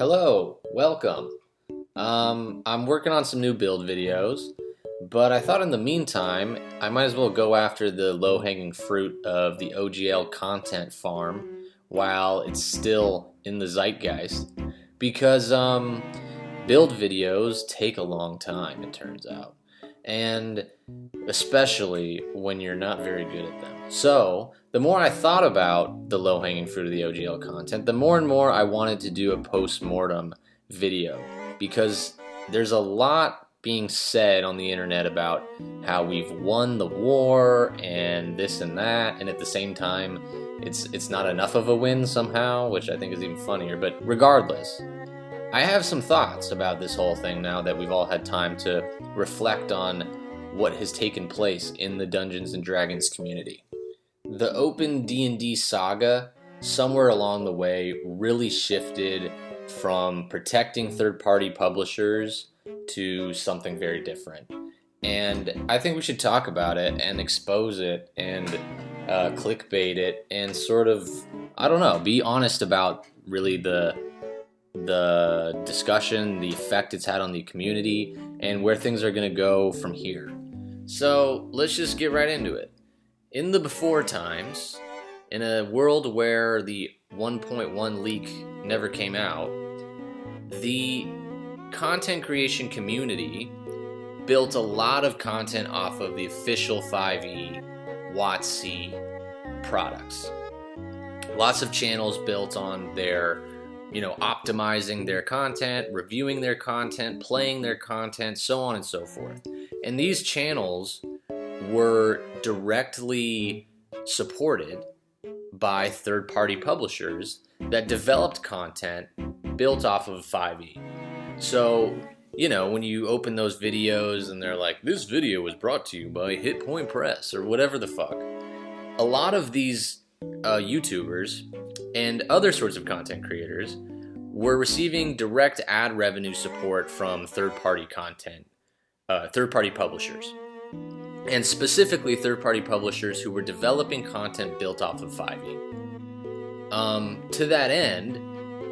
Hello, welcome. I'm working on some new build videos, but I thought in the meantime, I might as well go after the low-hanging fruit of the OGL content farm while it's still in the zeitgeist, because build videos take a long time, it turns out, and especially when you're not very good at them. So, the more I thought about the low-hanging fruit of the OGL content, the more and more I wanted to do a postmortem video, because there's a lot being said on the internet about how we've won the war and this and that, and at the same time it's not enough of a win somehow, which I think is even funnier. But regardless, I have some thoughts about this whole thing now that we've all had time to reflect on what has taken place in the Dungeons & Dragons community. The open D&D saga, somewhere along the way, really shifted from protecting third-party publishers to something very different. And I think we should talk about it and expose it and clickbait it and sort of, I don't know, be honest about really the discussion, the effect it's had on the community, and where things are going to go from here. So let's just get right into it. In the before times, in a world where the 1.1 leak never came out, the content creation community built a lot of content off of the official 5e WotC products. Lots of channels built on their, optimizing their content, reviewing their content, playing their content, so on and so forth. And these channels were directly supported by third-party publishers that developed content built off of 5e. So, when you open those videos and they're like, this video was brought to you by Hit Point Press or whatever the fuck, a lot of these YouTubers and other sorts of content creators were receiving direct ad revenue support from third-party publishers. And specifically third-party publishers who were developing content built off of 5e. To that end,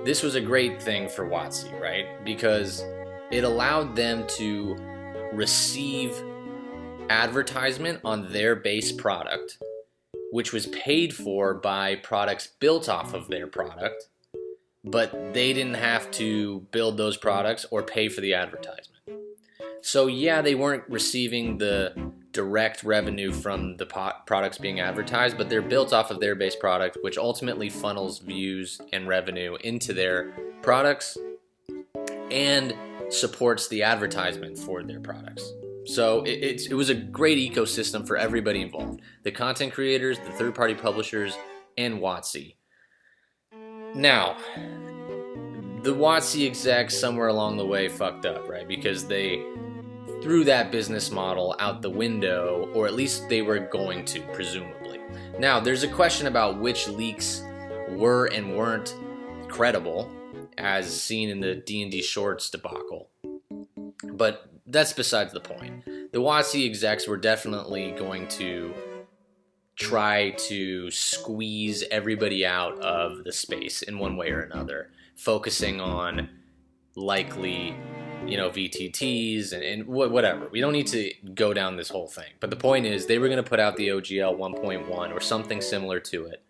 this was a great thing for WotC, right? Because it allowed them to receive advertisement on their base product, which was paid for by products built off of their product, but they didn't have to build those products or pay for the advertisement. So yeah, they weren't receiving the direct revenue from the products being advertised, but they're built off of their base product, which ultimately funnels views and revenue into their products and supports the advertisement for their products. So it was a great ecosystem for everybody involved. The content creators, the third-party publishers, and WotC. Now, the WotC execs somewhere along the way fucked up, right? Because they threw that business model out the window, or at least they were going to, presumably. Now, there's a question about which leaks were and weren't credible, as seen in the D&D Shorts debacle. But that's besides the point. The WotC execs were definitely going to try to squeeze everybody out of the space in one way or another, focusing on likely VTTs and whatever. We don't need to go down this whole thing. But the point is, they were going to put out the OGL 1.1 or something similar to it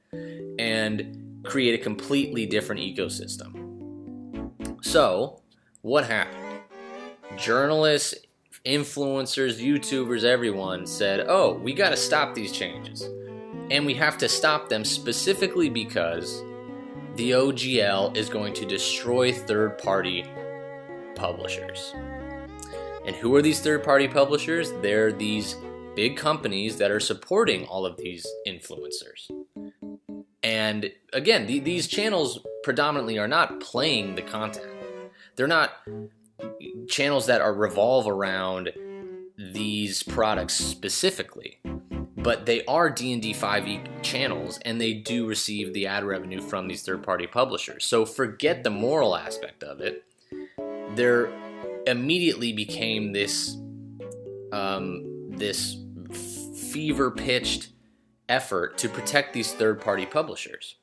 and create a completely different ecosystem. So, what happened? Journalists, influencers, YouTubers, everyone said, oh, we got to stop these changes. And we have to stop them specifically because the OGL is going to destroy third-party publishers. And who are these third-party publishers? They're these big companies that are supporting all of these influencers. And again, these channels predominantly are not playing the content. They're not channels that revolve around these products specifically, but they are D&D 5e channels, and they do receive the ad revenue from these third-party publishers. So forget the moral aspect of it. There immediately became this fever-pitched effort to protect these third-party publishers.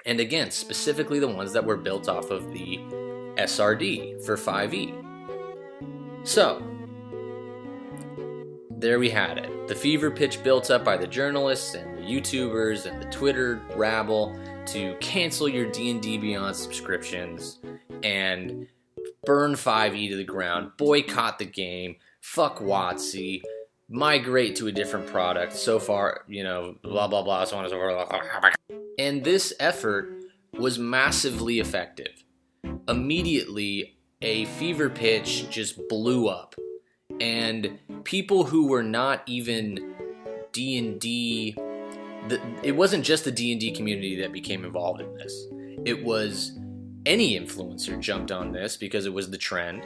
And again, specifically the ones that were built off of the SRD for 5e. So, there we had it. The fever pitch built up by the journalists and the YouTubers and the Twitter rabble to cancel your D&D Beyond subscriptions and burn 5e to the ground, boycott the game, fuck WotC, migrate to a different product. So far, blah, blah, blah, so on and so forth. And this effort was massively effective. Immediately, a fever pitch just blew up. And people who were not even D&D, it wasn't just the D&D community that became involved in this. It was any influencer jumped on this because it was the trend.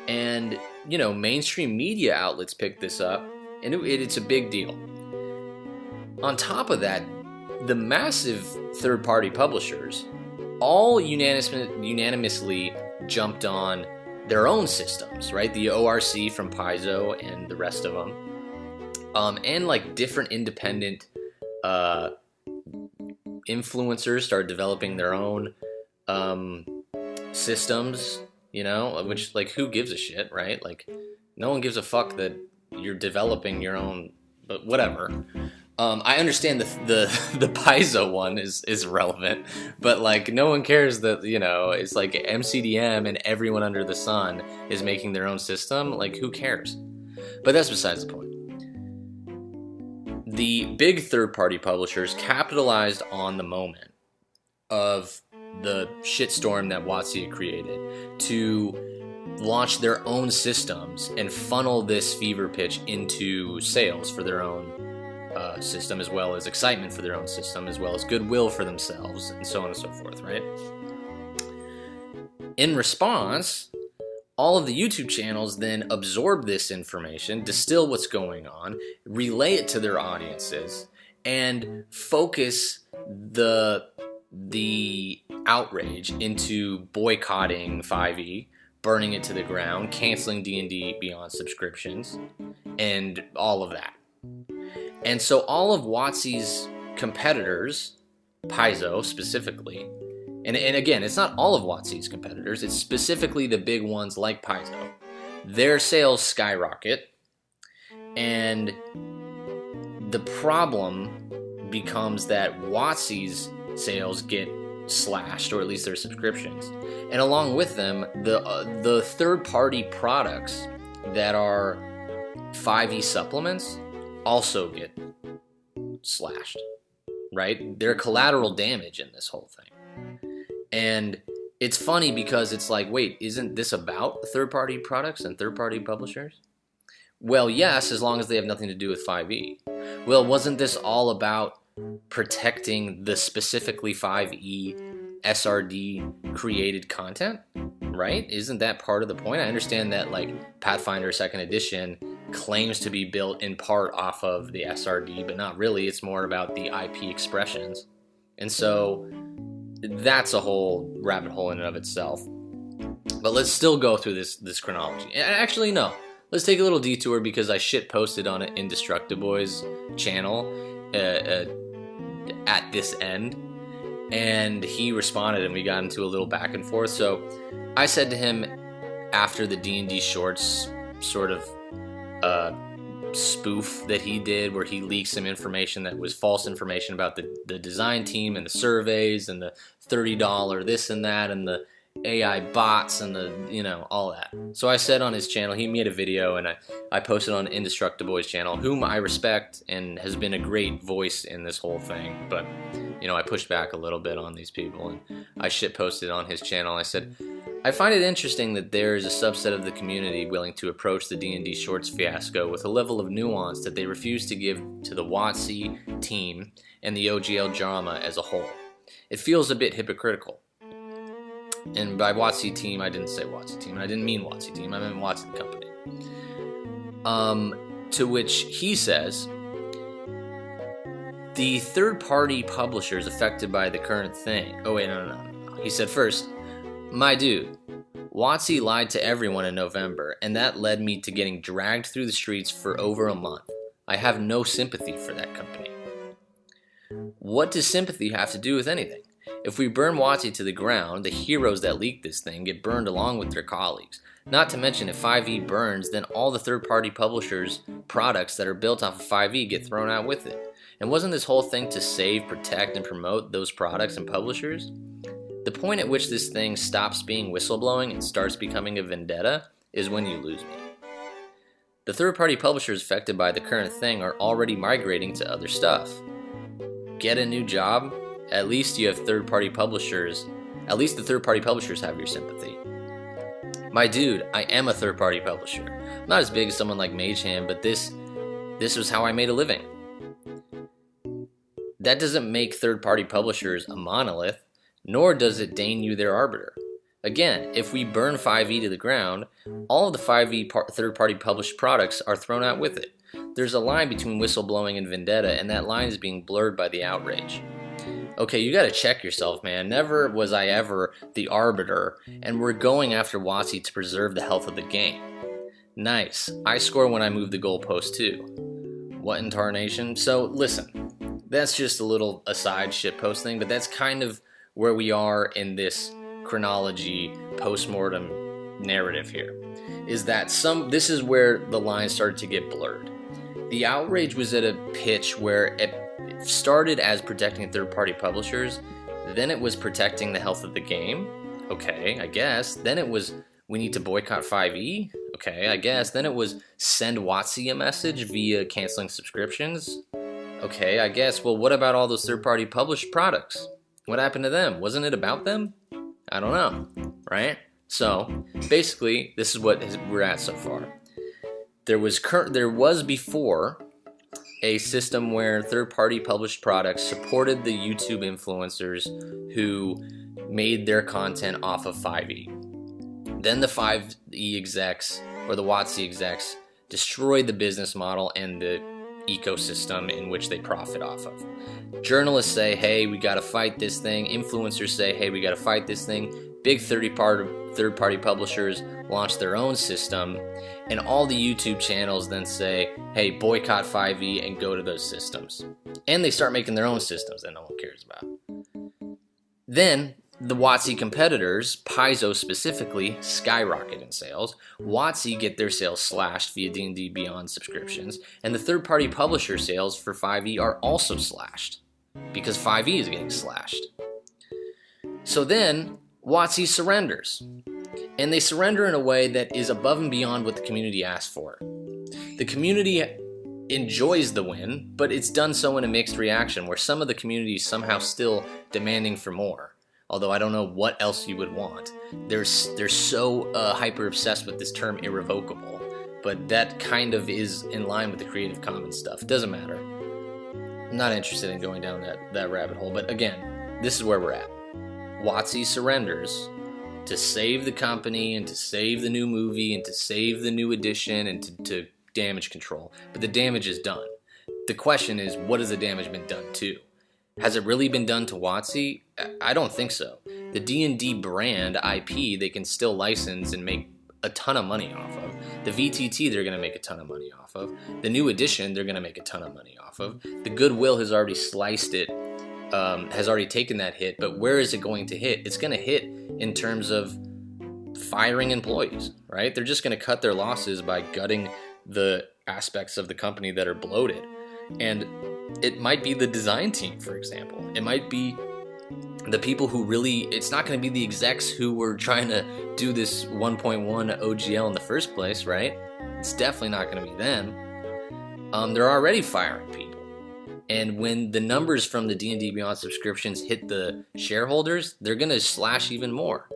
And, mainstream media outlets picked this up, and it's a big deal. On top of that, the massive third-party publishers all unanimously jumped on their own systems, right? The ORC from Paizo and the rest of them. And like different independent influencers started developing their own systems, which, like, who gives a shit, right? Like, no one gives a fuck that you're developing your own, but whatever. I understand the Paizo one is relevant, but like no one cares that, it's like MCDM and everyone under the sun is making their own system. Like, who cares? But that's besides the point. The big third-party publishers capitalized on the moment of the shitstorm that WotC had created to launch their own systems and funnel this fever pitch into sales for their own system, as well as excitement for their own system, as well as goodwill for themselves, and so on and so forth, right? In response, all of the YouTube channels then absorb this information, distill what's going on, relay it to their audiences, and focus the outrage into boycotting 5e, burning it to the ground, canceling D&D Beyond subscriptions, and all of that. And so all of WotC's competitors, Paizo specifically, and again, it's not all of WotC's competitors, it's specifically the big ones like Paizo, their sales skyrocket, and the problem becomes that WotC's sales get slashed, or at least their subscriptions. And along with them, the third-party products that are 5e supplements also get slashed, right? They're collateral damage in this whole thing. And it's funny because it's like, wait, isn't this about third-party products and third-party publishers? Well, yes, as long as they have nothing to do with 5e. Well, wasn't this all about protecting the specifically 5e SRD created content, right? Isn't that part of the point? I understand that, like, Pathfinder 2nd Edition claims to be built in part off of the SRD, but not really. It's more about the IP expressions. And so that's a whole rabbit hole in and of itself. But let's still go through this chronology. Actually, no. Let's take a little detour because I shit posted on Indestructoboy's channel at this end. And he responded and we got into a little back and forth. So I said to him after the D&D Shorts sort of spoof that he did, where he leaked some information that was false information about the design team and the surveys and the $30 this and that and the AI bots and the, all that. So I said on his channel, he made a video and I posted on Indestructoboy's channel, whom I respect and has been a great voice in this whole thing. But, I pushed back a little bit on these people and I shit posted on his channel. I said, I find it interesting that there is a subset of the community willing to approach the D&D Shorts fiasco with a level of nuance that they refuse to give to the WotC team and the OGL drama as a whole. It feels a bit hypocritical. And by WotC team, I didn't say WotC team. I didn't mean WotC team. I meant WotC the company. To which he says, the third-party publishers affected by the current thing. Oh, wait, no. He said, first, my dude, WotC lied to everyone in November, and that led me to getting dragged through the streets for over a month. I have no sympathy for that company. What does sympathy have to do with anything? If we burn WotC to the ground, the heroes that leaked this thing get burned along with their colleagues. Not to mention, if 5e burns, then all the third-party publishers' products that are built off of 5e get thrown out with it. And wasn't this whole thing to save, protect, and promote those products and publishers? The point at which this thing stops being whistleblowing and starts becoming a vendetta is when you lose me. The third-party publishers affected by the current thing are already migrating to other stuff. Get a new job? At least you have third-party publishers. At least the third-party publishers have your sympathy. My dude, I am a third-party publisher. I'm not as big as someone like MageHand, but this was how I made a living. That doesn't make third-party publishers a monolith, nor does it deign you their arbiter. Again, if we burn 5e to the ground, all of the 5e third-party published products are thrown out with it. There's a line between whistleblowing and vendetta, and that line is being blurred by the outrage. Okay, you gotta check yourself, man. Never was I ever the arbiter, and we're going after WotC to preserve the health of the game. Nice. I score when I move the goalpost too. What in tarnation? So, listen, that's just a little aside shitpost thing, but that's kind of where we are in this chronology postmortem narrative here. Is that this is where the lines started to get blurred. The outrage was at a pitch where it started as protecting third-party publishers, then it was protecting the health of the game. Okay, I guess. Then it was, we need to boycott 5e. Okay, I guess. Then it was send WotC a message via canceling subscriptions. Okay, I guess. Well, what about all those third-party published products? What happened to them? Wasn't it about them? I don't know, right? So, basically, this is what we're at so far. There was before a system where third-party published products supported the YouTube influencers who made their content off of 5e. Then the 5e execs, or the WotC execs, destroyed the business model and the ecosystem in which they profit off of. Journalists say, hey, we gotta fight this thing. Influencers say, hey, we gotta fight this thing. Big third-party publishers launch their own system, and all the YouTube channels then say, hey, boycott 5e and go to those systems. And they start making their own systems that no one cares about. Then the WotC competitors, Paizo specifically, skyrocket in sales. WotC get their sales slashed via D&D Beyond subscriptions, and the third-party publisher sales for 5e are also slashed because 5e is getting slashed. So then WotC surrenders, and they surrender in a way that is above and beyond what the community asked for. The community enjoys the win, but it's done so in a mixed reaction, where some of the community is somehow still demanding for more. Although I don't know what else you would want. They're so hyper obsessed with this term irrevocable, but that kind of is in line with the Creative Commons stuff. It doesn't matter. I'm not interested in going down that rabbit hole, but again, this is where we're at. WotC surrenders to save the company and to save the new movie and to save the new edition and to damage control. But the damage is done. The question is, what has the damage been done to? Has it really been done to WotC? I don't think so. The D&D brand IP they can still license and make a ton of money off of. The VTT they're going to make a ton of money off of. The new edition they're going to make a ton of money off of. The Goodwill has already sliced it, has already taken that hit, but where is it going to hit? It's going to hit in terms of firing employees, right? They're just going to cut their losses by gutting the aspects of the company that are bloated. And it might be the design team, for example. It might be the people who really, it's not going to be the execs who were trying to do this 1.1 OGL in the first place, right? It's definitely not going to be them. They're already firing people. And when the numbers from the D&D Beyond subscriptions hit the shareholders, they're going to slash even more.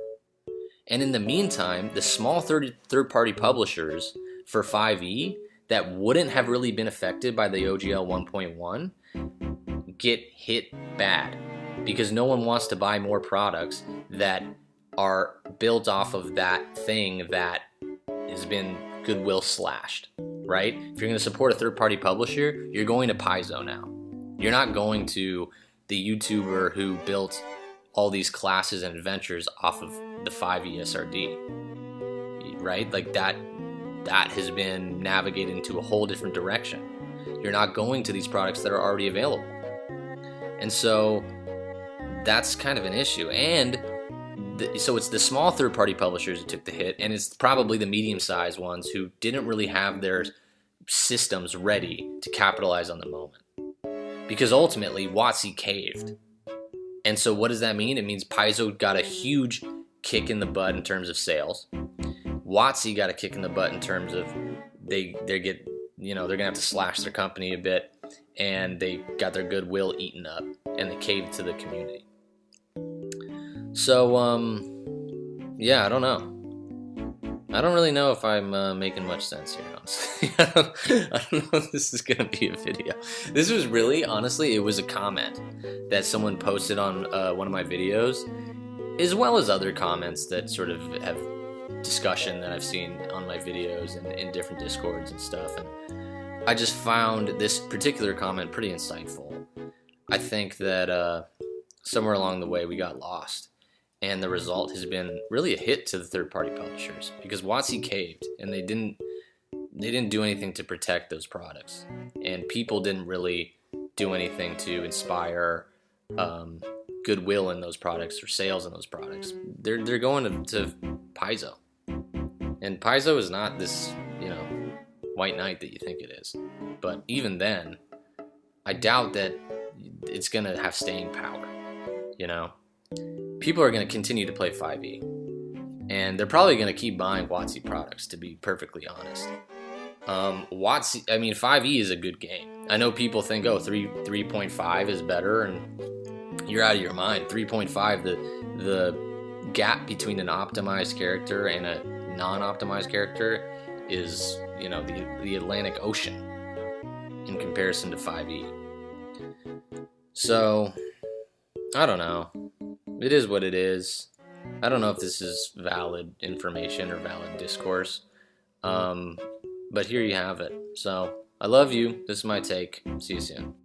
And in the meantime, the small third-party publishers for 5e that wouldn't have really been affected by the OGL 1.1 get hit bad because no one wants to buy more products that are built off of that thing that has been Goodwill slashed, right? If you're going to support a third-party publisher, you're going to Paizo now. You're not going to the YouTuber who built all these classes and adventures off of the 5e SRD, right? Like that has been navigated into a whole different direction. You're not going to these products that are already available. And so that's kind of an issue. And so it's the small third-party publishers who took the hit, and it's probably the medium-sized ones who didn't really have their systems ready to capitalize on the moment. Because ultimately, WotC caved. And so what does that mean? It means Paizo got a huge kick in the butt in terms of sales. WotC got a kick in the butt in terms of they're gonna have to slash their company a bit, and they got their goodwill eaten up, and they caved to the community. So yeah, I don't know. I don't really know if I'm making much sense here, honestly. I don't know if this is gonna be a video. This was really, honestly, it was a comment that someone posted on one of my videos, as well as other comments that sort of have discussion that I've seen on my videos and in different Discords and stuff. And I just found this particular comment pretty insightful. I think that somewhere along the way we got lost. And the result has been really a hit to the third-party publishers because WotC caved, and they didn't do anything to protect those products, and people didn't really do anything to inspire goodwill in those products or sales in those products. They're going to Paizo, and Paizo is not this white knight that you think it is. But even then, I doubt that it's gonna have staying power. People are going to continue to play 5e, and they're probably going to keep buying WotC products, to be perfectly honest. 5e is a good game. I know people think, 3.5 is better, and you're out of your mind. 3.5, the gap between an optimized character and a non-optimized character is, the Atlantic Ocean in comparison to 5e. So, I don't know. It is what it is. I don't know if this is valid information or valid discourse. But here you have it. So, I love you. This is my take. See you soon.